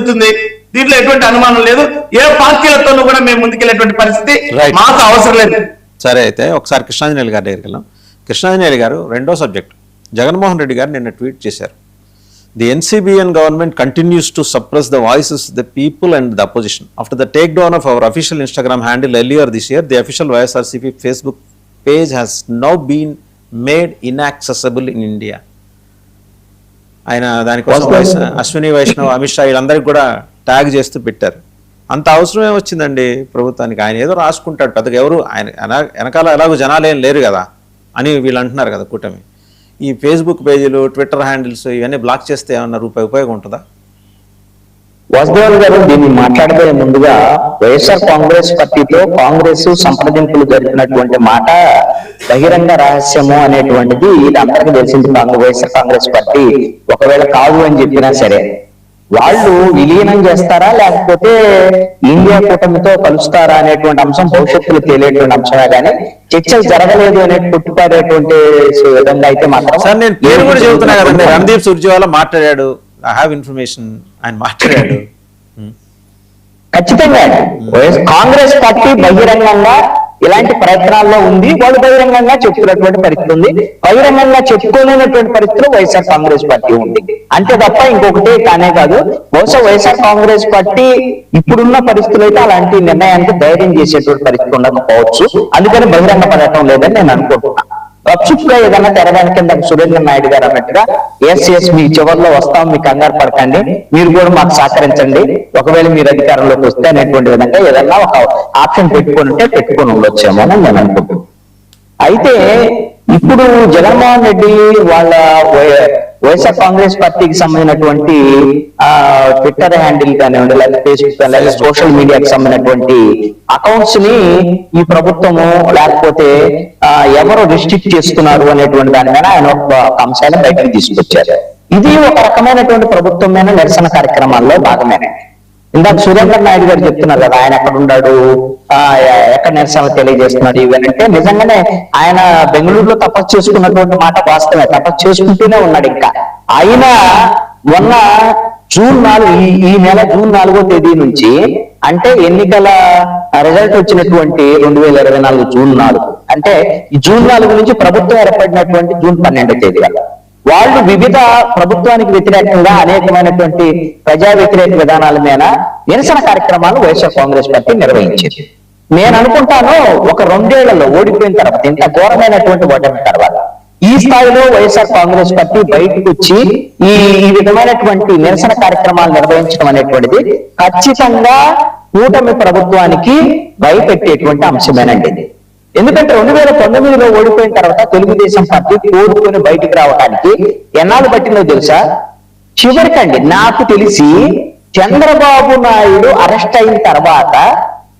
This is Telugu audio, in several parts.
జరుగుతుంది. దీంట్లో ఎటువంటి అనుమానం లేదు. ఏ పార్టీలతోనూ కూడా మేము ముందుకెళ్ళేటువంటి పరిస్థితి మాకు అవసరం లేదు. సరే, అయితే ఒకసారి కృష్ణాంజనేయులు గారి దగ్గరికి వెళ్దాం. కృష్ణాంజనేయులు గారు, రెండో సబ్జెక్ట్, జగన్మోహన్ రెడ్డి గారు నిన్న ట్వీట్ చేశారు. The NCBN government continues to suppress the voices of the people and the opposition. After the takedown of our official Instagram handle earlier this year, the official YSRCP Facebook page has now been made inaccessible in India. ఆయన దానికోసం అశ్విని వైష్ణవ్, అమిత్ షా వీళ్ళందరికీ కూడా ట్యాగ్ చేస్తూ పెట్టారు. అంత అవసరం ఏమొచ్చిందండి ప్రభుత్వానికి? ఆయన ఏదో రాసుకుంటాడు, పెద్దగా ఎవరు ఆయన వెనకాల ఎలాగో జనాలు ఏం లేరు కదా అని వీళ్ళు అంటున్నారు కదా కూటమి. ఈ ఫేస్బుక్ పేజీలు, ట్విట్టర్ హ్యాండిల్స్ ఇవన్నీ బ్లాక్ చేస్తే ఏమన్నా ఉపయోగం ఉంటుందా? వాసుదేవన్ గారు దీన్ని మాట్లాడితే ముందుగా వైఎస్ఆర్ కాంగ్రెస్ పార్టీతో కాంగ్రెస్ సంప్రదింపులు జరిపినటువంటి మాట బహిరంగ రహస్యము అనేటువంటిది ఇది అందరికీ తెలిసింది. వైఎస్ఆర్ కాంగ్రెస్ పార్టీ ఒకవేళ కాదు అని చెప్పినా సరే వాళ్ళు విలీనం చేస్తారా లేకపోతే ఇండియా కూటమితో కలుస్తారా అనేటువంటి అంశం భవిష్యత్తులో తేలేటువంటి అంశమే కానీ చర్చలు జరగలేదు అనే పుట్టుపడేటువంటి విధంగా అయితే మాత్రం సార్ నేను పేరు కూడా చెబుతున్నా కదండి. రణదీప్ సుర్జేవాలా మాట్లాడాడు, ఐ హావ్ ఇన్ఫర్మేషన్, ఆయన మాట్లాడాడు. ఖచ్చితంగా కాంగ్రెస్ పార్టీ బహిరంగంగా ఇలాంటి ప్రయత్నాల్లో ఉంది. వాళ్ళు బహిరంగంగా చెప్పుకున్నటువంటి పరిస్థితి ఉంది. బహిరంగంగా చెప్పుకోలేనటువంటి పరిస్థితిలో వైఎస్ఆర్ కాంగ్రెస్ పార్టీ ఉంది. అంతే తప్ప ఇంకొకటి కానే కాదు. బహుశా వైఎస్ఆర్ కాంగ్రెస్ పార్టీ ఇప్పుడున్న పరిస్థితులు అయితే అలాంటి నిర్ణయానికి ధైర్యం చేసేటువంటి పరిస్థితి ఉండకపోవచ్చు. అందుకని బహిరంగ పడటం లేదని నేను అనుకుంటున్నాను. ప్రక్షుప్గా ఏదన్నా తెరడానికి కింద సురేంద్ర నాయుడు గారు అన్నట్టుగా ఎస్ మీ చివరిలో వస్తాం, మీకు కంగారు పడకండి, మీరు కూడా మాకు సహకరించండి, ఒకవేళ మీరు అధికారంలోకి వస్తే అనేటువంటి విధంగా ఏదన్నా ఒక ఆప్షన్ పెట్టుకొని ఉండొచ్చేమో అని నేను అనుకుంటున్నాను. అయితే ఇప్పుడు జగన్మోహన్ రెడ్డి వాళ్ళ వైఎస్ఆర్ కాంగ్రెస్ పార్టీకి సంబంధించినటువంటి ట్విట్టర్ హ్యాండిల్ కానివ్వండి, లేదా ఫేస్బుక్ లేదా సోషల్ మీడియాకి సంబంధించినటువంటి అకౌంట్స్ ని ఈ ప్రభుత్వము లేకపోతే ఎవరు రిస్ట్రిక్ట్ చేస్తున్నారు అనేటువంటి దాని మీద ఆయన ఒక అంశాన్ని బయటకు తీసుకొచ్చారు. ఇది ఒక రకమైనటువంటి ప్రభుత్వం మీద నిరసన కార్యక్రమాల్లో భాగమేనే. ఇందాక సురేంద్ర నాయుడు గారు చెప్తున్నారు కదా, ఆయన ఎక్కడ ఉన్నాడు, ఎక్కడ నిరసన తెలియజేస్తున్నాడు ఇవనంటే నిజంగానే ఆయన బెంగళూరులో తపస్సు చేసుకున్నటువంటి మాట వాస్తవమే. తపస్సు చేసుకుంటూనే ఉన్నాడు. ఇంకా ఆయన మొన్న ఈ నెల జూన్ 4వ తేదీ నుంచి అంటే ఎన్నికల రిజల్ట్ వచ్చినటువంటి 2024 జూన్ 4 అంటే ఈ జూన్ 4 నుంచి ప్రభుత్వం ఏర్పడినటువంటి జూన్ 12వ తేదీ వల్ల వాళ్ళు వివిధ ప్రభుత్వానికి వ్యతిరేకంగా అనేకమైనటువంటి ప్రజా వ్యతిరేక విధానాల మీద నిరసన కార్యక్రమాలు వైఎస్ఆర్ కాంగ్రెస్ పార్టీ నిర్వహించింది. నేను అనుకుంటాను ఒక 2 ఏళ్లలో ఓడిపోయిన తర్వాత, ఇంత ఘోరమైనటువంటి ఓటమి తర్వాత ఈ స్థాయిలో వైఎస్ఆర్ కాంగ్రెస్ పార్టీ బయటకు వచ్చి ఈ విధమైనటువంటి నిరసన కార్యక్రమాలు నిర్వహించడం అనేటువంటిది ఖచ్చితంగా కూటమి ప్రభుత్వానికి భయపెట్టేటువంటి అంశమేనండి. ఎందుకంటే 2019లో ఓడిపోయిన తర్వాత తెలుగుదేశం పార్టీ కోరుకొని బయటికి రావడానికి ఎన్నాళ్ళు పట్టిందో తెలుసా? చివరికండి నాకు తెలిసి చంద్రబాబు నాయుడు అరెస్ట్ అయిన తర్వాత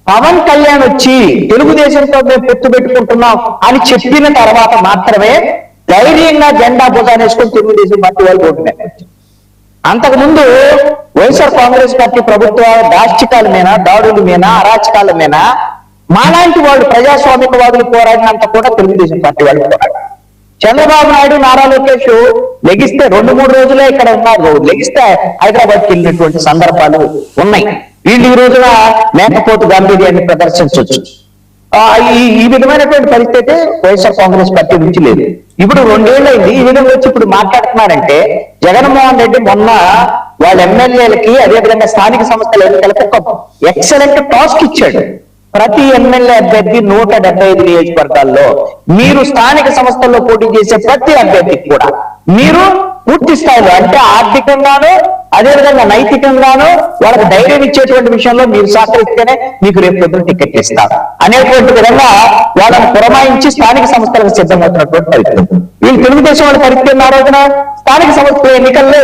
పవన్ కళ్యాణ్ వచ్చి తెలుగుదేశంతో మేము పొత్తు పెట్టుకుంటున్నాం అని చెప్పిన తర్వాత మాత్రమే ధైర్యంగా జెండా భుజాన్ని వేసుకొని తెలుగుదేశం పార్టీ వాళ్ళు ఓటున్నారు. అంతకుముందు వైఎస్ఆర్ కాంగ్రెస్ పార్టీ ప్రభుత్వ దాష్టికాల మీద, దాడుల మీద, అరాచకాల మీద మాలాంటి వాళ్ళు ప్రజాస్వామికవాదులు పోరాడినంత కూడా తెలుగుదేశం పార్టీ వాళ్ళు పోరాడారు. చంద్రబాబు నాయుడు, నారా లోకేష్ లెగిస్తే 2-3 రోజులే ఇక్కడ ఉన్నారు, లెగిస్తే హైదరాబాద్కి వెళ్ళినటువంటి సందర్భాలు ఉన్నాయి. వీళ్ళు ఈ రోజున మేకపోతు గాంభీర్యాన్ని ప్రదర్శించవచ్చు. ఈ విధమైనటువంటి పరిస్థితి వైఎస్ఆర్ కాంగ్రెస్ పార్టీ నుంచి లేదు. ఇప్పుడు 2 ఏళ్ళైంది ఈ విధంగా వచ్చి ఇప్పుడు మాట్లాడుతున్నారంటే జగన్మోహన్ రెడ్డి మొన్న వాళ్ళ ఎమ్మెల్యేలకి అదేవిధంగా స్థానిక సంస్థల ఎన్నికలకు ఒక ఎక్సలెంట్ టాస్క్ ఇచ్చాడు. ప్రతి ఎమ్మెల్యే అభ్యర్థి 175 నియోజకవర్గాల్లో మీరు స్థానిక సంస్థల్లో పోటీ చేసే ప్రతి అభ్యర్థికి కూడా మీరు పూర్తి స్థాయిలో అంటే ఆర్థికంగానూ అదేవిధంగా నైతికంగానూ వాళ్ళకి ధైర్యం ఇచ్చేటువంటి విషయంలో మీరు సహకరిస్తేనే మీకు రేపు పొద్దున టికెట్ ఇస్తారు అనేటువంటి విధంగా వాళ్ళని పురమాయించి స్థానిక సంస్థలకు సిద్ధమవుతున్నటువంటి పరిస్థితి. వీళ్ళు తెలుగుదేశం వాళ్ళ పరిస్థితి ఆ రోజున స్థానిక సంస్థల ఎన్నికల్లో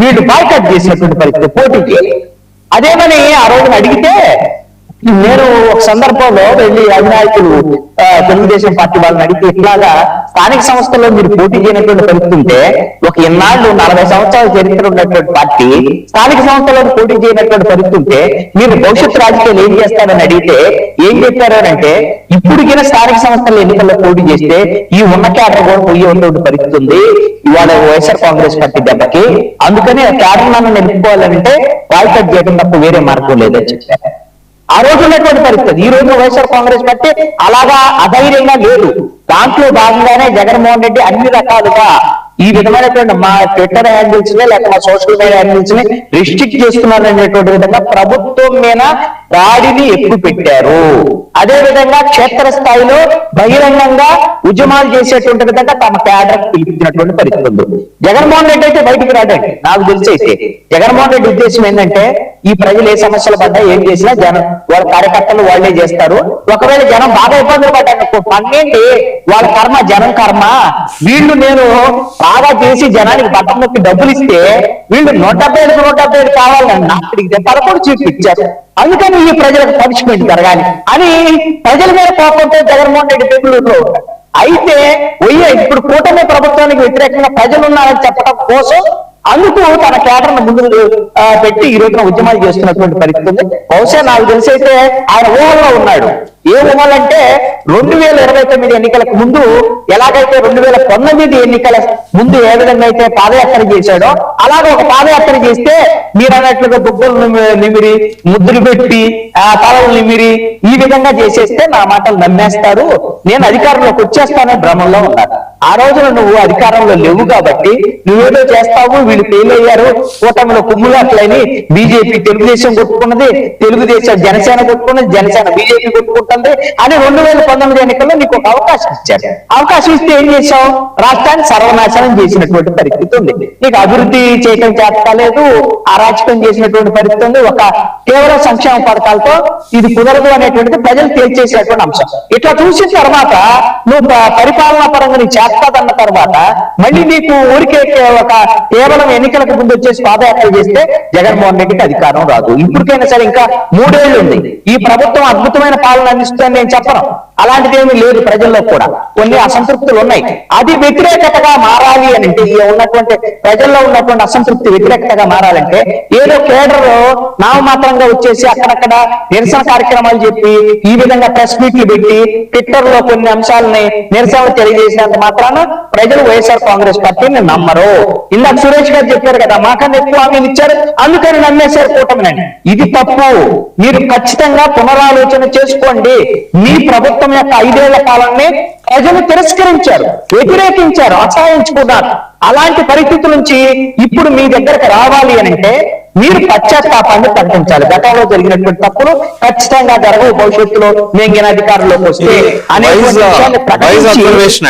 వీళ్ళు బాయ్కాట్ చేసినటువంటి పరిస్థితి పోటీకి. అదేమని ఆ రోజున అడిగితే నేను ఒక సందర్భంలో వెళ్ళి అధినాయకులు తెలుగుదేశం పార్టీ వాళ్ళని అడిగి ఇట్లాగా స్థానిక సంస్థల్లో మీరు పోటీ చేయనటువంటి పరిస్థితి ఉంటే ఒక ఇన్నాళ్ళు 40 సంవత్సరాల చరిత్ర ఉన్నటువంటి పార్టీ స్థానిక సంస్థల్లో పోటీ చేయనటువంటి పరిస్థితి ఉంటే మీరు భవిష్యత్తు రాజకీయాలు ఏం చేస్తారని అడిగితే ఏం చెప్పారనంటే ఇప్పుడుకిన స్థానిక సంస్థల ఎన్నికల్లో పోటీ చేస్తే ఈ ఉన్న క్యాడర్ కూడా పోయేటువంటి పరిస్థితి ఉంది ఇవాళ వైఎస్ఆర్ కాంగ్రెస్ పార్టీ దెబ్బకి, అందుకని ఆ క్యాడర్ నన్ను నిలుపుకోవాలంటే బాయ్కట్ చేయడం తప్ప వేరే మార్గం లేదని చెప్పారు. ఆ రోజు ఉన్నటువంటి పరిస్థితి. ఈ రోజు వైఎస్ఆర్ కాంగ్రెస్ పార్టీ అలాగా అధైర్యంగా లేదు. దాంట్లో భాగంగానే జగన్మోహన్ రెడ్డి అన్ని రకాలుగా ఈ విధమైనటువంటి మా ట్విట్టర్ హ్యాండిల్స్ ని లేక మా సోషల్ మీడియా హ్యాండిల్స్ ని రిస్ట్రిక్ట్ చేస్తున్నారు అనేటువంటి విధంగా ప్రభుత్వం మీద దాడిని ఎక్కువ పెట్టారు. అదే విధంగా క్షేత్రస్థాయిలో బహిరంగంగా ఉద్యమాలు చేసేటువంటి విధంగా తమ క్యాడర్ పిలిపించినటువంటి పరిస్థితి ఉంది. జగన్మోహన్ రెడ్డి అయితే బయటికి రాడండి. నాకు తెలిసి అయితే జగన్మోహన్ రెడ్డి ఉద్దేశం ఏంటంటే ఈ ప్రజలు ఏ సమస్యలు పడ్డా ఏం చేసినా జనం వాళ్ళ కార్యకర్తలు వాళ్లే చేస్తారు. ఒకవేళ జనం బాగా ఇబ్బందులు పడ్డారు పన్నేంటి వాళ్ళ కర్మ, జనం కర్మ. వీళ్ళు నేను బాగా చేసి జనానికి బట్టం నొక్కి డబ్బులు ఇస్తే వీళ్ళు 175 కావాలన్నా ఇక్కడికి 11 చూపించారు. అందుకని ఈ ప్రజలకు పనిష్మెంట్ జరగాలి అని ప్రజల మీద కోపంతో జగన్మోహన్ రెడ్డి బెంగళూరులో ఉంటారు. అయితే ఇప్పుడు కూటమి ప్రభుత్వానికి వ్యతిరేకంగా ప్రజలు ఉన్నారని చెప్పడం కోసం అందుకు తన కేడర్ను ముందు పెట్టి ఈ రోజున ఉద్యమాలు చేస్తున్నటువంటి పరిస్థితి ఉంది. బహుశా నాకు తెలిసి అయితే ఆయన ఊహల్లో ఉన్నాడు. ఏ ఊహలంటే 2029 ఎన్నికలకు ముందు ఎలాగైతే 2019 ఎన్నికల ముందు ఏ విధంగా అయితే పాదయాత్ర చేశాడో అలాగే ఒక పాదయాత్ర చేస్తే మీరు అన్నట్లుగా బుగ్గలు నిమిరి ముద్దులు పెట్టి తలలు నిమిరి ఈ విధంగా చేసేస్తే నా మాటలు నమ్మేస్తారు, నేను అధికారంలోకి వచ్చేస్తానని భ్రమంలో ఉన్నాను. ఆ రోజున నువ్వు అధికారంలో లేవు కాబట్టి నువ్వేదో చేస్తావు, వీళ్ళు ఫెయిల్ అయ్యారు, కూటమిలో కుమ్ములాట్లని బీజేపీ తెలుగుదేశం కొట్టుకున్నది, తెలుగుదేశం జనసేన కొట్టుకున్నది, జనసేన బీజేపీ కొట్టుకుంటుంది అని 2019 ఎన్నికల్లో నీకు ఒక అవకాశం ఇచ్చారు. అవకాశం ఇస్తే ఏం చేశావు? రాష్ట్రాన్ని సర్వనాశనం చేసినటువంటి పరిస్థితి ఉంది. నీకు అభివృద్ధి చేయడం చేత కాలేదు, అరాచకం చేసినటువంటి పరిస్థితి ఉంది. ఒక కేవలం సంక్షేమ పథకాలతో ఇది కుదరదు అనేటువంటిది ప్రజలు తేల్చేసినటువంటి అంశం. ఇట్లా చూసిన తర్వాత నువ్వు పరిపాలనా పరంగా నీ చేస్తాదన్న తర్వాత మళ్ళీ నీకు ఊరికే ఒక కేవలం ఎన్నికలకు ముందు వచ్చేసి పాదయాత్ర చేస్తే జగన్మోహన్ రెడ్డికి అధికారం రాదు. ఇప్పటికైనా సరే ఇంకా 3 ఏళ్లు ఉంది. ఈ ప్రభుత్వం అద్భుతమైన పాలన అందిస్తుందని నేను చెప్పను. అలాంటిది ఏమీ లేదు. ప్రజల్లో కూడా కొన్ని అసంతృప్తులు ఉన్నాయి. అది వ్యతిరేకతగా మారాలి అని అంటే ఉన్నటువంటి ప్రజల్లో ఉన్నటువంటి అసంతృప్తి వ్యతిరేకతగా మారాలంటే ఏదో కేడర్ నామమాత్రంగా వచ్చేసి అక్కడక్కడ నిరసన కార్యక్రమాలు చెప్పి ఈ విధంగా ప్రెస్ మీట్లు పెట్టి ట్విట్టర్ లో కొన్ని అంశాలని నిరసన తెలియజేసినంత మాత్రాన ప్రజలు వైఎస్ఆర్ కాంగ్రెస్ పార్టీని నమ్మరు. ఇందాక సురేష్ గారు చెప్పారు కదా, మాకన్నా ఎక్కువ హామీలు ఇచ్చారు అందుకని నమ్మేశారు కూటమిని. ఇది తప్పు. మీరు ఖచ్చితంగా పునరాలోచన చేసుకోండి. మీ ప్రభుత్వం యొక్క 5 ఏళ్ల పాలనని ప్రజలు తిరస్కరించారు, వ్యతిరేకించారు, అసహాయించుకున్నారు. అలాంటి పరిస్థితుల నుంచి ఇప్పుడు మీ దగ్గరకు రావాలి అని అంటే మీరు పశ్చాత్తాపాన్ని ప్రకటించాలి. గతంలో జరిగినటువంటి తప్పులు ఖచ్చితంగా జరగవు, భవిష్యత్తులో మేము అధికారంలోకి వస్తే అనేటువంటి విషయాన్ని ప్రకటించి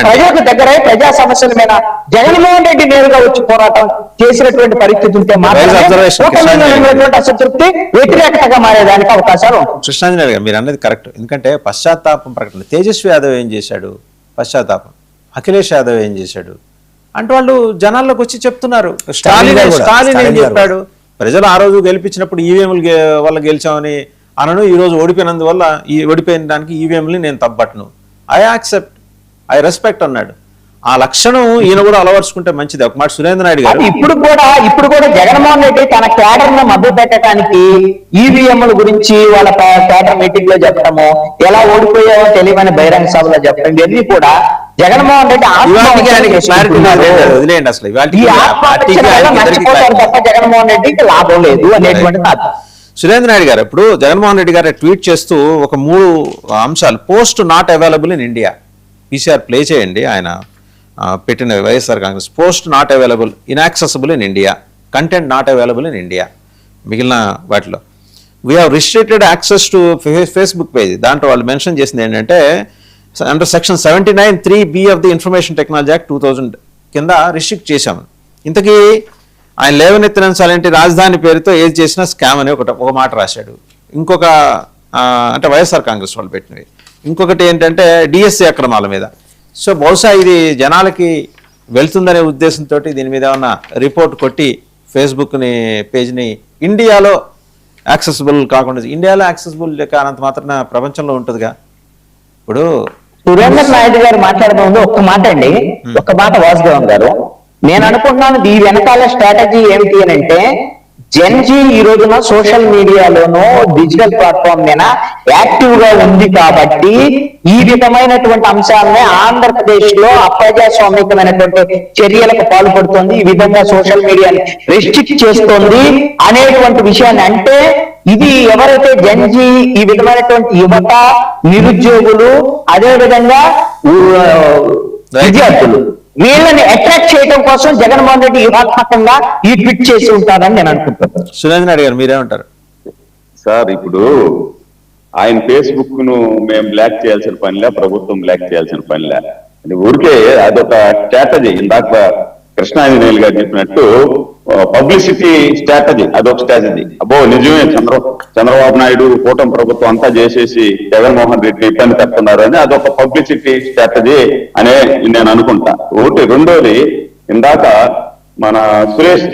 ప్రజలకు దగ్గర ప్రజా సమస్యల మీద జగన్మోహన్ రెడ్డి నేరుగా వచ్చి పోరాటం చేసినటువంటి పరిస్థితి ఉంటే మాత్రమే అసంతృప్తి వ్యతిరేకతగా మారేదానికి అవకాశాలు ఉంటాయి. కృష్ణాంజనేయులు గారు మీరు అన్నది కరెక్ట్. ఎందుకంటే పశ్చాత్తాపం ప్రకటన తేజస్వి యాదవ్ ఏం చేశాడు, పశ్చాత్తాపం అఖిలేష్ యాదవ్ ఏం చేశాడు అంటే వాళ్ళు జనాల్లోకి వచ్చి చెప్తున్నారు. స్టాలిన్ ఏం చెప్పాడు, ప్రజలు ఆ రోజు గెలిపించినప్పుడు ఈవీఎంలు వల్ల గెలిచామని అనను, ఈ రోజు ఓడిపోయినందువల్ల ఓడిపోయిన దానికి ఈవీఎంని నేను తప్పట్ను, ఐ యాక్సెప్ట్, ఐ రెస్పెక్ట్ అన్నాడు. ఆ లక్షణం ఈయన కూడా అలవరుచుకుంటే మంచిది. ఒక మాట సురేంద్ర నాయుడు గారు ఇప్పుడు కూడా జగన్మోహన్ రెడ్డి తన క్యాడర్ ను మద్దతు పెట్టడానికి ఈవీఎంల గురించి వాళ్ళ క్యాడర్ మీటింగ్ లో చెప్పడము, ఎలా ఓడిపోయావో తెలియని బహిరంగ సభలో చెప్పడం, ఇవన్నీ కూడా జగన్మోహన్ రెడ్డి వదిలేయండి. అసలు తప్ప జగన్మోహన్ రెడ్డికి లాభం లేదు అనేటువంటి. సురేంద్ర నాయుడు గారు ఇప్పుడు జగన్మోహన్ రెడ్డి గారు ట్వీట్ చేస్తూ ఒక 3 అంశాలు, post not available in India, PCR play చేయండి, ఆయన పెట్టిన YSR Congress, post not available, inaccessible in India, content not available in India. మిగిలిన వాటిలో we have restricted access to Facebook page. దాంట్లో వాళ్ళు మెన్షన్ చేసింది ఏంటంటే under section 79(3)B of the information technology act 2000 కింద రిస్ట్రిక్ట్ చేశాము. ఇంతకీ ఆయన లేవనెత్తిన అంశాలేంటి, రాజధాని పేరుతో ఏది చేసినా స్కామ్ అని ఒక మాట రాశాడు. ఇంకొక అంటే వైఎస్ఆర్ కాంగ్రెస్ వాళ్ళు పెట్టినవి. ఇంకొకటి ఏంటంటే డిఎస్సి అక్రమాల మీద. సో బహుశా ఇది జనాలకి వెళ్తుందనే ఉద్దేశంతో దీని మీద ఏమన్నా రిపోర్ట్ కొట్టి ఫేస్బుక్ని పేజ్ని ఇండియాలో యాక్సెసిబుల్ కాకుండా ఇండియాలో యాక్సెసిబుల్ కానంత మాత్రం ప్రపంచంలో ఉంటుందిగా. ఇప్పుడు సురేంద్ర నాయుడు గారు మాట్లాడడం ముందు ఒక్క మాట అండి, ఒక్క మాట వాసుదేవన్ గారు, నేను అనుకుంటున్నాను ఈ వెనకాల స్ట్రాటజీ ఏమిటి అని అంటే, జెన్జీ ఈ రోజున సోషల్ మీడియాలోనూ డిజిటల్ ప్లాట్ఫామ్ మీద యాక్టివ్ గా ఉంది కాబట్టి ఈ విధమైనటువంటి అంశాలని ఆంధ్రప్రదేశ్ లో అప్రజాస్వామికమైనటువంటి చర్యలకు పాల్పడుతుంది, ఈ విధంగా సోషల్ మీడియాని రెస్ట్రిక్ట్ చేస్తోంది అనేటువంటి విషయాన్ని, అంటే ఇది ఎవరైతే జెన్జీ ఈ విధమైనటువంటి యువత, నిరుద్యోగులు, అదే విధంగా విద్యార్థులు, వీళ్ళని అట్రాక్ట్ చేయడం కోసం జగన్మోహన్ రెడ్డి వ్యూహాత్మకంగా ఈ ట్వీట్ చేసి ఉంటారని నేను అనుకుంటున్నాను. సురేంద్ర నాయుడు గారు మీరేమంటారు? సార్, ఇప్పుడు ఆయన ఫేస్బుక్ ను మేము బ్లాక్ చేయాల్సిన పనిలే, ప్రభుత్వం బ్లాక్ చేయాల్సిన పనిలే. ఊరికే అదొక స్ట్రాటజీ. ఇందాక కృష్ణాంజనేయులు గారు చెప్పినట్టు పబ్లిసిటీ స్ట్రాటజీ, అదొక స్ట్రాటజీ. అబ్బో నిజమే, చంద్రబాబు నాయుడు కూటమి ప్రభుత్వం అంతా చేసేసి జగన్మోహన్ రెడ్డి ఇబ్బంది పెడుతున్నారు అని అదొక పబ్లిసిటీ స్ట్రాటజీ అనే నేను అనుకుంటా. ఒకటి. రెండోది, ఇందాక మన సురేష్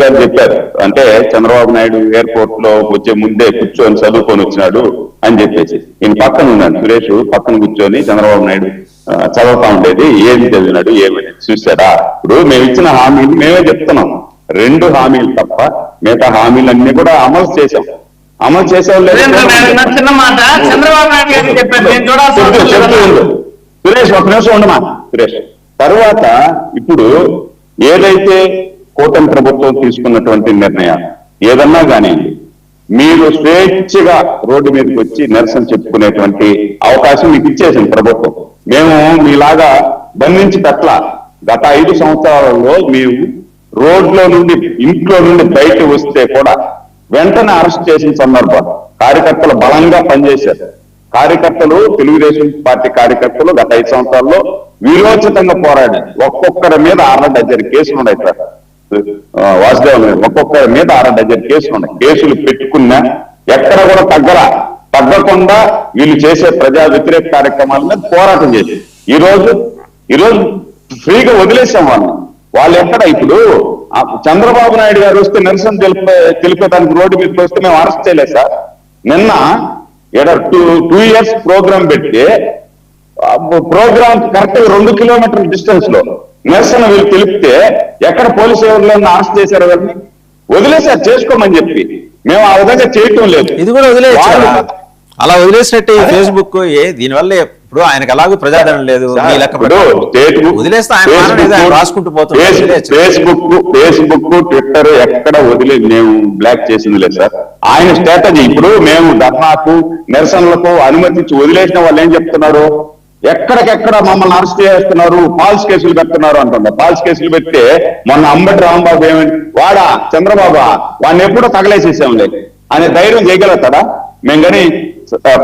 గారు చెప్పారు, అంటే చంద్రబాబు నాయుడు ఎయిర్పోర్ట్ లో వచ్చే ముందే కూర్చొని చదువుకొని వచ్చినాడు అని చెప్పేసి. ఈయన పక్కన ఉన్నాడు, సురేష్ పక్కన కూర్చొని చంద్రబాబు నాయుడు చదువుతా ఉండేది, ఏమి చదివినాడు ఏమి చూసాడా. ఇప్పుడు మేము ఇచ్చిన హామీలు మేమే చెప్తున్నాం, 2 హామీలు తప్ప మిగతా హామీలన్నీ కూడా అమలు చేసాం. అమలు చేసాం లేదు. చిన్న మాట చంద్రబాబు నాయుడు గారు చెప్పారు, సురేష్ ఒక నిమిషం ఉండమా సురేష్. తర్వాత ఇప్పుడు ఏదైతే కూటమి ప్రభుత్వం తీసుకున్నటువంటి నిర్ణయాలు ఏదన్నా కానీ మీరు స్వేచ్ఛగా రోడ్డు మీదకి వచ్చి నిరసన చెప్పుకునేటువంటి అవకాశం మీకు ఇచ్చేసింది ప్రభుత్వం. మేము మీలాగా బంధించి పెట్టల. గత 5 సంవత్సరాలలో మేము రోడ్లో నుండి, ఇంట్లో నుండి బయట వస్తే కూడా వెంటనే అరెస్ట్ చేసిన సందర్భం. కార్యకర్తలు బలంగా పనిచేశారు. కార్యకర్తలు, తెలుగుదేశం పార్టీ కార్యకర్తలు గత 5 సంవత్సరాల్లో వీరోచితంగా పోరాడారు. ఒక్కొక్కరి మీద 6 డజన్ కేసులు ఉన్నాయి సార్ వాసుదేవన్ గారు. ఒక్కొక్కరి మీద 6 డజన్ కేసులు ఉన్నాయి. కేసులు పెట్టుకున్నా ఎక్కడ కూడా తగ్గకుండా వీళ్ళు చేసే ప్రజా వ్యతిరేక కార్యక్రమాల మీద పోరాటం చేసి ఈ రోజు ఫ్రీగా వదిలేసాం వాళ్ళు ఎక్కడ. ఇప్పుడు చంద్రబాబు నాయుడు గారు వస్తే నిరసన తెలిపేదానికి రోడ్డు మీదకి వస్తే మేము అరెస్ట్ చేయలేదు సార్. నిన్న 2 ఇయర్స్ ప్రోగ్రామ్ పెట్టి ప్రోగ్రామ్ కరెక్ట్ 2 కిలోమీటర్ల డిస్టెన్స్ లో నిరసన వీళ్ళు తెలిపితే ఎక్కడ పోలీసు ఎవరిలో అరెస్ట్ చేశారు, ఎవరిని వదిలేసారు చేసుకోమని చెప్పి. మేము ఆ విధంగా చేయటం లేదు. ఇది కూడా వదిలేసారు. అలా వదిలేసినట్టు ఫేస్బుక్ దీనివల్ల ఇప్పుడు ఆయనకు అలాగే ప్రజాదరణ లేదు, వదిలేస్తే ఆయన రాసుకుంటూ పోతున్నారు. ఫేస్బుక్ ట్విట్టర్ ఎక్కడ వదిలే మేము బ్లాక్ చేసింది లేదు సార్. ఆయన స్ట్రాటజీ. ఇప్పుడు మేము ధర్నాకు, నిరసనలకు అనుమతించి వదిలేసిన వాళ్ళు ఏం చెప్తున్నారు, ఎక్కడికెక్కడ మమ్మల్ని అరెస్ట్ చేస్తున్నారు, ఫాల్స్ కేసులు పెడుతున్నారు అంటున్నారు. ఫాల్స్ కేసులు పెడితే మొన్న అంబటి రాంబాబు ఏమని, వాడా చంద్రబాబు వాడిని ఎప్పుడో తగలేసేసాంలే అనే ధైర్యం చేయగలుగుతాడా? మేము కానీ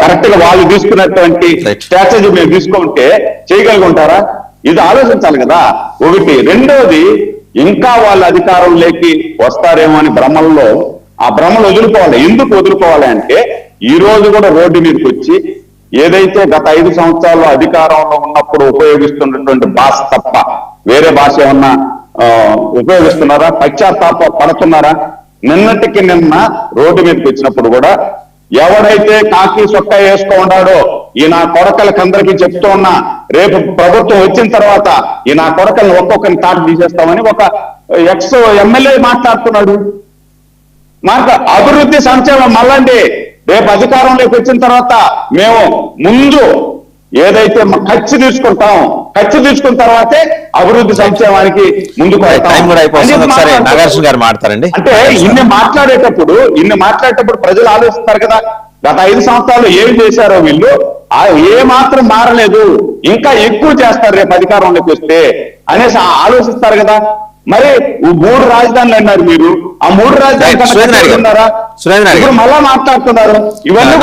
కరెక్ట్ గా వాళ్ళు తీసుకున్నటువంటి స్ట్రాటజీ మేము తీసుకుంటే చేయగలుగుంటారా? ఇది ఆలోచించాలి కదా ఒకటి. రెండోది, ఇంకా వాళ్ళ అధికారంలోకి వస్తారేమో అని భ్రమల్లో, ఆ భ్రమలు వదులుకోవాలి. ఎందుకు వదులుకోవాలి అంటే, ఈ రోజు కూడా రోడ్డు మీదకి వచ్చి ఏదైతే గత 5 సంవత్సరాల్లో అధికారంలో ఉన్నప్పుడు ఉపయోగిస్తున్నటువంటి భాష తప్ప వేరే భాష ఏమన్నా ఉపయోగిస్తున్నారా? పశ్చాత్తాప పడుతున్నారా? నిన్నటికి నిన్న రోడ్డు మీదకి వచ్చినప్పుడు కూడా ఎవడైతే కాకి సొక్క వేసుకున్నాడో ఈ నా కొడకలకి అందరికీ చెప్తూ ఉన్నా, రేపు ప్రభుత్వం వచ్చిన తర్వాత ఈ నా కొడకల్ని ఒక్కొక్కరిని తాట తీసేస్తామని ఒక ఎక్స్ ఎమ్మెల్యే మాట్లాడుతున్నాడు. అభివృద్ధి సంక్షేమం మళ్ళండి రేపు అధికారంలోకి వచ్చిన తర్వాత మేము ముందు ఏదైతే ఖర్చు తీసుకున్న తర్వాతే అభివృద్ధి సంక్షేమానికి ముందుకు మాట్లాడతారండి. అంటే ఇన్ని మాట్లాడేటప్పుడు ప్రజలు ఆలోచిస్తారు కదా, గత 5 సంవత్సరాలు ఏం చేశారో వీళ్ళు ఏ మాత్రం మారలేదు, ఇంకా ఎక్కువ చేస్తారు రేపు అధికారంలోకి వస్తే అనేసి ఆలోచిస్తారు కదా. మరి 3 రాజధానులు అన్నారు మీరు, ఆ 3 రాజధానులు మళ్ళా మాట్లాడుతున్నారు. ఇవన్నీ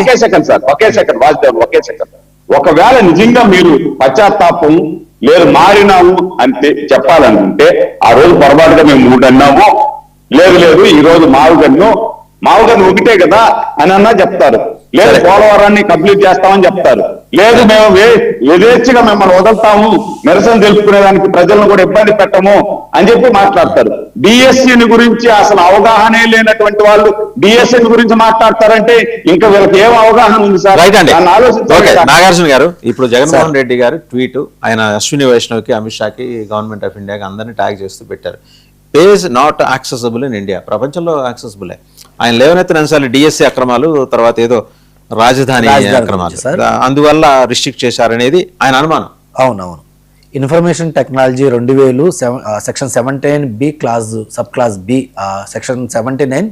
ఒకే సెకండ్ వాసుదేవ్, ఒకే సెకండ్. ఒకవేళ నిజంగా మీరు పశ్చాత్తాపం లేదు మారినాము అంటే చెప్పాలనుకుంటే, ఆ రోజు పొరపాటుగా మేము 3 అన్నాము, లేదు ఈ రోజు 4 అన్ను, మామూలుగా నువ్వు ఒకటే కదా అని అన్నా చెప్తారు, లేదు పోలవరాన్ని కంప్లీట్ చేస్తామని చెప్తారు, లేదు మేము యథేచ్ఛగా మిమ్మల్ని వదులుతాము, నిరసన తెలుపుకునేదానికి ప్రజలను కూడా ఇబ్బంది పెట్టము అని చెప్పి మాట్లాడతారు. డిఎస్సిని గురించి అసలు అవగాహనే లేనటువంటి వాళ్ళు డిఎస్సిని గురించి మాట్లాడతారంటే ఇంకా వీళ్ళకి ఏం అవగాహన ఉంది సార్? రైట్ అండి. దాన్ని ఆలోచించాలి. నాగార్జున గారు, ఇప్పుడు జగన్మోహన్ రెడ్డి గారు ట్వీట్ ఆయన అశ్విని వైష్ణవ్కి, అమిత్ షాకి, గవర్నమెంట్ ఆఫ్ ఇండియాకి అందరినీ ట్యాగ్ చేస్తూ పెట్టారు. Page not accessible in India. ప్రపంచంలో యాక్సెసిబులే. ఆయన లేవనెత్తిన అంశాలు డిఎస్సి అక్రమాలు, తర్వాత ఏదో రాజధాని అక్రమాలు, అందువల్ల రిస్ట్రిక్ట్ చేశారనేది ఆయన అనుమానం. అవునవును. Information technology 2000 section 17B sub class B, section 79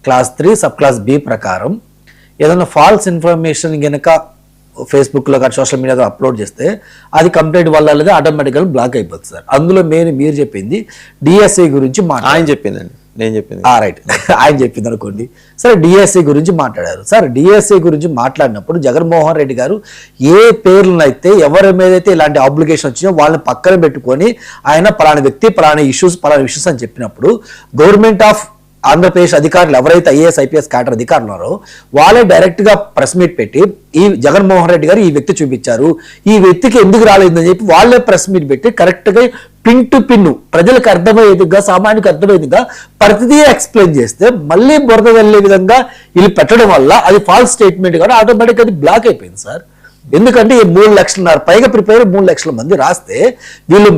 class 3 sub class B ప్రకారం ఏదైనా ఫాల్స్ ఇన్ఫర్మేషన్ గనక ఫేస్బుక్లో కానీ సోషల్ మీడియాలో అప్లోడ్ చేస్తే అది కంప్లైంట్ వల్ల లేదా ఆటోమేటిక్గా బ్లాక్ అయిపోతుంది సార్. అందులో మీరు చెప్పింది డిఎస్సి గురించి ఆయన చెప్పిందండి, నేను చెప్పింది రైట్. ఆయన చెప్పింది అనుకోండి. సరే, డిఎస్సి గురించి మాట్లాడారు సార్. డిఎస్సి గురించి మాట్లాడినప్పుడు జగన్మోహన్ రెడ్డి గారు ఏ పేర్లనైతే ఎవరి మీదైతే ఇలాంటి ఆబ్లిగేషన్ వచ్చినాయో వాళ్ళని పక్కన పెట్టుకొని ఆయన పలానా వ్యక్తి పలానా ఇష్యూస్ అని చెప్పినప్పుడు గవర్నమెంట్ ఆఫ్ ఆంధ్రప్రదేశ్ అధికారులు ఎవరైతే ఐఏఎస్ ఐపీఎస్ క్యాడర్ అధికారులు ఉన్నారో వాళ్ళే డైరెక్ట్ గా ప్రెస్ మీట్ పెట్టి ఈ జగన్మోహన్ రెడ్డి గారు ఈ వ్యక్తి చూపించారు, ఈ వ్యక్తికి ఎందుకు రాలేదని చెప్పి వాళ్ళే ప్రెస్ మీట్ పెట్టి కరెక్ట్ గా పిన్ టు పిన్ ప్రజలకు అర్థమయ్యేదిగా, సామాన్యులకు అర్థమయ్యేదిగా ప్రతిదీ ఎక్స్ప్లెయిన్ చేస్తే మళ్ళీ బురద వెళ్ళే విధంగా వీళ్ళు పెట్టడం వల్ల అది ఫాల్స్ స్టేట్మెంట్ కూడా ఆటోమేటిక్ అది బ్లాక్ అయిపోయింది సార్. ఎందుకంటే ఈ 3 లక్షల పైగా ప్రిపేర్ 3 లక్షల మంది రాస్తే వీళ్ళు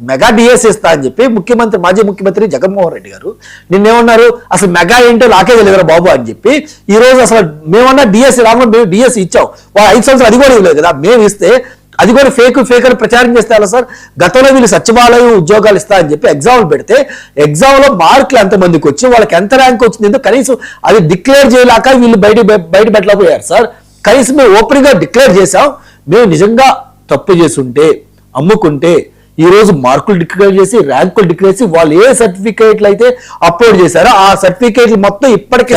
మెగా డిఎస్ ఇస్తా అని చెప్పి మాజీ ముఖ్యమంత్రి జగన్మోహన్ రెడ్డి గారు నిన్నేమన్నారు, అసలు మెగా ఏంటో నాకే తెలియదురా బాబు అని చెప్పి ఈ రోజు అసలు మేమన్నా డిఎస్సి రాకుండా మేము డిఎస్సి ఇచ్చాం, వాళ్ళు 5 సంవత్సరాలు అది కూడా ఇవ్వలేదు కదా, మేము ఇస్తే అది కూడా ఫేక్ అని ప్రచారం చేస్తే అలా సార్. గతంలో వీళ్ళు సచివాలయం ఉద్యోగాలు ఇస్తా అని చెప్పి ఎగ్జామ్లు పెడితే ఎగ్జామ్లో మార్కులు ఎంతమందికి వచ్చి వాళ్ళకి ఎంత ర్యాంక్ వచ్చిందో కనీసం అది డిక్లేర్ చేయలేక వీళ్ళు బయట పెట్టలేకపోయారు సార్. కనీసం మేము ఓపెన్ గా డిక్లేర్ చేసాం, మేము నిజంగా తప్పు చేసుంటే అమ్ముకుంటే ఈ రోజు మార్కులు డిక్లేర్ చేసి ర్యాంకులు డిక్లేర్ చేసి వాళ్ళు ఏ సర్టిఫికేట్లు అయితే అప్లోడ్ చేశారో ఆ సర్టిఫికేట్లు మొత్తం ఇప్పటికే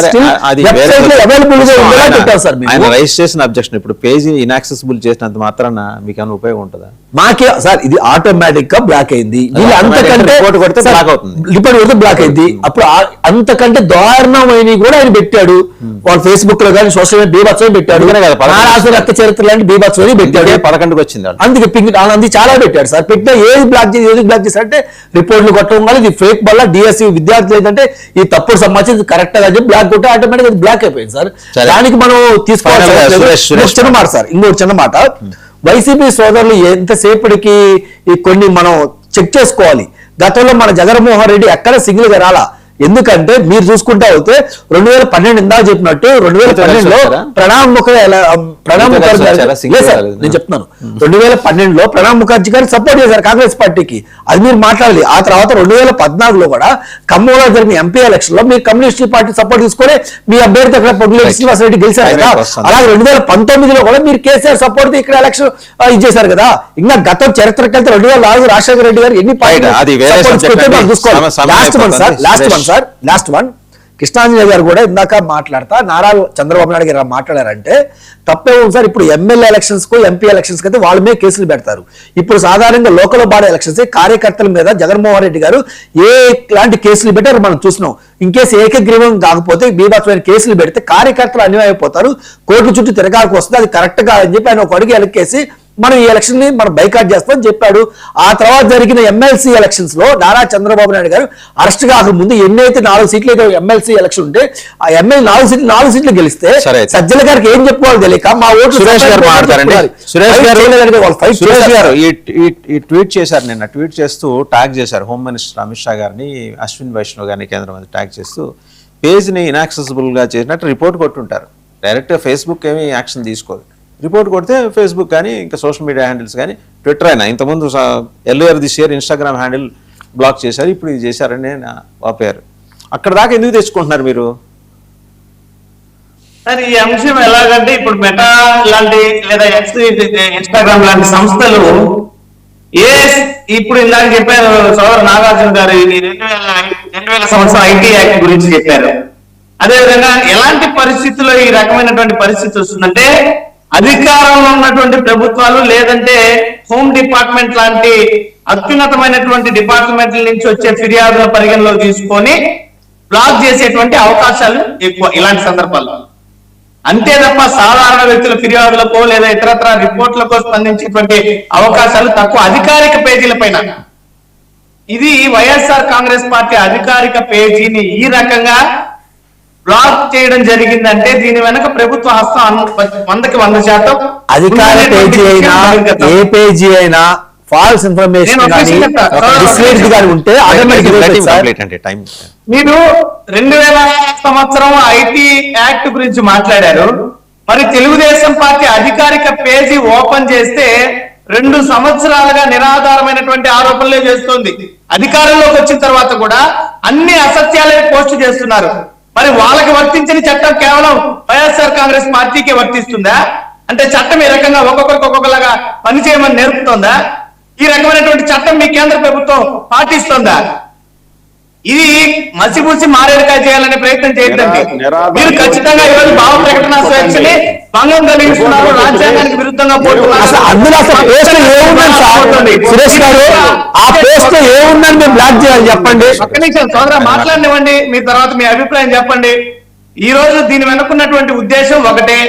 అవైలబుల్ గా ఉండేలా పెట్టారు సార్. రైజ్ చేసిన అబ్జెక్షన్ ఇప్పుడు పేజీ ఇన్యాక్సెసిబుల్ చేసినంత మాత్రాన మీకు ఏమైనా ఉపయోగం ఉంటుందా? మాకే సార్ ఇది ఆటోమేటిక్ గా బ్లాక్ అయింది. వీళ్ళు అంతకంటే బ్లాక్ అయింది. అప్పుడు అంతకంటే దారుణమైన కూడా ఆయన పెట్టాడు. వాళ్ళు ఫేస్బుక్ లో కానీ సోషల్ మీడియా బీభత్సం పెట్టాడు, రక్త చరిత్ర లాంటి బీభత్సం పెట్టాడు. 11కి వచ్చింది అందుకే అందుకే చాలా పెట్టాడు సార్. పెట్టిన ఏది బ్లాక్ చేశారంటే రిపోర్ట్లు కొట్టడం వల్ల ఇది ఫేక్ వల్ల డిఎస్సి విద్యార్థులు ఏంటంటే ఈ తప్పుడు సమాచారం కరెక్ట్ గా చెప్పి బ్లాక్ కొట్టి ఆటోమేటిక్ అది బ్లాక్ అయిపోయింది సార్. దానికి మనం తీసుకోవాలి చిన్న మాట సార్. ఇంకోటి చిన్న మాట, వైసీపీ సోదరులు ఎంతసేపటికి కొన్ని మనం చెక్ చేసుకోవాలి. గతంలో మన జగన్మోహన్ రెడ్డి ఎక్కడ సింగిల్ గా రాలా. ఎందుకంటే మీరు చూసుకుంటా అయితే 2012 ఇందాక చెప్పినట్టు 2012లో ప్రణబ్ ముఖర్జీ నేను చెప్తున్నాను 2012లో ప్రణబ్ ముఖర్జీ గారు సపోర్ట్ చేశారు కాంగ్రెస్ పార్టీకి, అది మీరు మాట్లాడాలి. ఆ తర్వాత 2014లో కూడా ఖమ్మంలో జరిగిన ఎంపీ ఎలక్షన్ లో మీరు కమ్యూనిస్ట్ పార్టీ సపోర్ట్ తీసుకొని మీ అభ్యర్థి అక్కడ పొంగులేటి శ్రీనివాసరెడ్డి గెలిచారు కదా. అలాగే 2019లో కూడా మీరు కేసీఆర్ సపోర్ట్ ఇక్కడ ఎలక్షన్ ఇచ్చేశారు కదా. ఇంకా గతం చరిత్రకి వెళ్తే 2004 రాజశేఖర రెడ్డి గారు ఎన్ని లాస్ట్ వన్ కృష్ణాంజనేయ గారు కూడా ఇందాక మాట్లాడతా నారా చంద్రబాబు నాయుడు గారు మాట్లాడారంటే తప్పే ఉంది సార్. ఇప్పుడు ఎమ్మెల్యే ఎలక్షన్స్ కు ఎంపీ ఎలక్షన్స్ కి అయితే వాళ్ళ మీద కేసులు పెడతారు. ఇప్పుడు సాధారణంగా లోకల్ బాడీ ఎలక్షన్స్ కార్యకర్తల మీద జగన్మోహన్ రెడ్డి గారు లాంటి కేసులు పెట్టారు మనం చూసినాం. ఇంకేస్ ఏకగ్రీవం కాకపోతే బీభత్సమైన కేసులు పెడితే కార్యకర్తలు అన్యాయపోతారు, కోర్టు చుట్టూ తిరగాల్సి వస్తుంది, అది కరెక్ట్ కాదని చెప్పి ఆయన ఒక అడుగు ఎలక్కేసి మనం ఈ ఎలక్షన్ ని మనం బైకాట్ చేస్తామని చెప్పాడు. ఆ తర్వాత జరిగిన ఎమ్మెల్సీ ఎలక్షన్స్ లో నారా చంద్రబాబు నాయుడు గారు అరెస్ట్ కాక ముందు ఎన్నైతే 4 సీట్లు అయితే ఎమ్మెల్సీ ఎలక్షన్ ఉంటే ఆ ఎమ్మెల్యే 4 సీట్లు గెలిస్తే సజ్జల గారికి ఏం చెప్పుకోవాలి తెలియక మా ఓట్లు సురేష్ గారు మాట్లాడారండి. సురేష్ గారు ఈ ట్వీట్ చేశారు, నిన్న ట్వీట్ చేస్తూ ట్యాగ్ చేశారు హోమ్ మినిస్టర్ అమిత్ షా గారిని, అశ్విన్ వైష్ణవ్ గారిని కేంద్ర మంత్రి ట్యాగ్ చేస్తూ పేజ్ ని ఇన్యాక్సెసిబుల్ గా చేసినట్టు రిపోర్ట్ కొట్టుంటారు. డైరెక్ట్ గా ఫేస్బుక్ ఏమి యాక్షన్ తీసుకోదు. రిపోర్ట్ కొడితే ఫేస్బుక్ కానీ ఇంకా సోషల్ మీడియా హ్యాండిల్స్ కానీ ట్విట్టర్ అయినా ఇంతకుముందు earlier this year Instagram handle block చేశారు, ఇప్పుడు ఇది చేశారని ఆపారు. అక్కడ దాకా ఎందుకు తెచ్చుకుంటున్నారు మీరు? సార్ ఈ అంశం ఎలాగంటే ఇప్పుడు మెటా లాంటి లేదా ఇన్స్టాగ్రామ్ లాంటి సంస్థలు ఇప్పుడు ఇందాక చెప్పారు సోదరు నాగార్జున గారు 2000 సంవత్సరం ఐటీ యాక్ట్ గురించి చెప్పారు. అదేవిధంగా ఎలాంటి పరిస్థితుల్లో ఈ రకమైనటువంటి పరిస్థితి వస్తుందంటే అధికారంలో ఉన్నటువంటి ప్రభుత్వాలు లేదంటే హోమ్ డిపార్ట్మెంట్ లాంటి అత్యున్నతమైనటువంటి డిపార్ట్మెంట్ల నుంచి వచ్చే ఫిర్యాదుల పరిగణలో తీసుకొని బ్లాక్ చేసేటువంటి అవకాశాలు ఎక్కువ ఇలాంటి సందర్భాల్లో. అంతే తప్ప సాధారణ వ్యక్తుల ఫిర్యాదులకో లేదా ఇతరత్ర రిపోర్ట్లకో స్పందించేటువంటి అవకాశాలు తక్కువ. అధికారిక పేజీల పైన ఇది వైఎస్ఆర్ కాంగ్రెస్ పార్టీ అధికారిక పేజీని ఈ రకంగా బ్లాక్ చేయడం జరిగిందంటే దీని వెనక ప్రభుత్వ హస్తం 100% అధికార పేజీ అయినా ఏ పేజీ అయినా ఫాల్స్ ఇన్ఫర్మేషన్ నేను ఒక విషయం చెప్తా. కానీ ఉంటే అంటే టైం మీరు 2000 సంవత్సరం ఐటీ యాక్ట్ గురించి మాట్లాడారు. మరి తెలుగుదేశం పార్టీ అధికారిక పేజీ ఓపెన్ చేస్తే 2 సంవత్సరాలుగా నిరాధారమైనటువంటి ఆరోపణలే చేస్తోంది. అధికారంలోకి వచ్చిన తర్వాత కూడా అన్ని అసత్యాలే పోస్ట్ చేస్తున్నారు. మరి వాళ్ళకి వర్తించిన చట్టం కేవలం వైఎస్ఆర్ కాంగ్రెస్ పార్టీకి వర్తిస్తుందా? అంటే చట్టం ఈ రకంగా ఒక్కొక్కరికి ఒక్కొక్కలాగా పనిచేయమని నేర్పుతోందా? ఈ రకమైనటువంటి చట్టం మీ కేంద్ర ప్రభుత్వం పాటిస్తుందా? ఇది మసిపూసి మారేడుకాయ చేయాలనే ప్రయత్నం చేయొద్దండి. మీరు ఖచ్చితంగా ఈరోజు భావ ప్రకటన స్వేచ్ఛని భంగం కలిగిస్తున్నారు, రాజ్యాంగానికి విరుద్ధంగా అసలు అందులో అసలు పోస్ట్ ఏముందని సాగుతుంది సురేష్ గారు, ఆ పోస్ట్ ఏముందని మేము బ్లాక్ చేయాలి చెప్పండి. ఒక్క నిమిషం సోదరా మాట్లాడినివ్వండి, మీ తర్వాత మీ అభిప్రాయం చెప్పండి. ఈ రోజు దీని వెనుకున్నటువంటి ఉద్దేశం ఒకటే.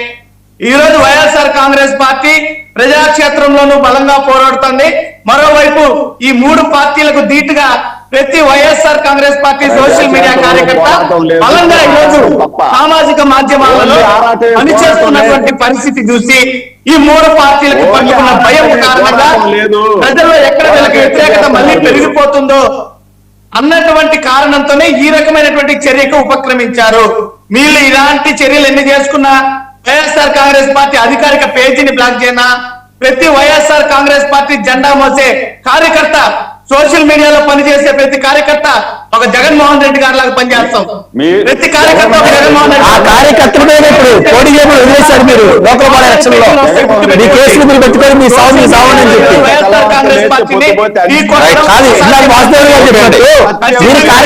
ఈ రోజు వైఎస్ఆర్ కాంగ్రెస్ పార్టీ ప్రజాక్షేత్రంలోనూ బలంగా పోరాడుతుంది. మరోవైపు ఈ 3 పార్టీలకు ధీటుగా ప్రతి YSR Congress party social media కార్యకర్త బలంగా ఈరోజు సామాజిక మాధ్యమాలలో పనిచేస్తున్నటువంటి పరిస్థితి చూసి ఈ 3 పార్టీలకు పట్టుకున్న భయం కారణంగా ప్రజల్లో ఎక్కడ వీళ్ళకి వ్యతిరేకత మళ్ళీ పెరిగిపోతుందో అన్నటువంటి కారణంతోనే ఈ రకమైనటువంటి చర్యకు ఉపక్రమించారు. వీళ్ళు ఇలాంటి చర్యలు ఎన్ని చేసుకున్నా వైఎస్ఆర్ కాంగ్రెస్ పార్టీ అధికారిక పేజీని బ్లాక్ చేయనా, ప్రతి వైఎస్ఆర్ కాంగ్రెస్ పార్టీ జెండా మోసే కార్యకర్త, సోషల్ మీడియాలో పనిచేసే ప్రతి కార్యకర్త ఒక జగన్మోహన్ రెడ్డి గారి లాగా పనిచేస్తాం. ప్రతి కార్యకర్త ఒక జగన్మోహన్ రెడ్డి. ఆ కార్యకర్తల మీద ఇప్పుడు పోటీ చేయమని వదిలేశారు మీరు లోకల్ బాడీ ఎలక్షన్ లో. మీ కేసులు మీరు పెట్టుకొని మీ సాగు సావని చెప్పి వైఎస్ఆర్ కాంగ్రెస్ పార్టీని కాదు, ఇందాక వాసుదేవ్ గారు చెప్పారు.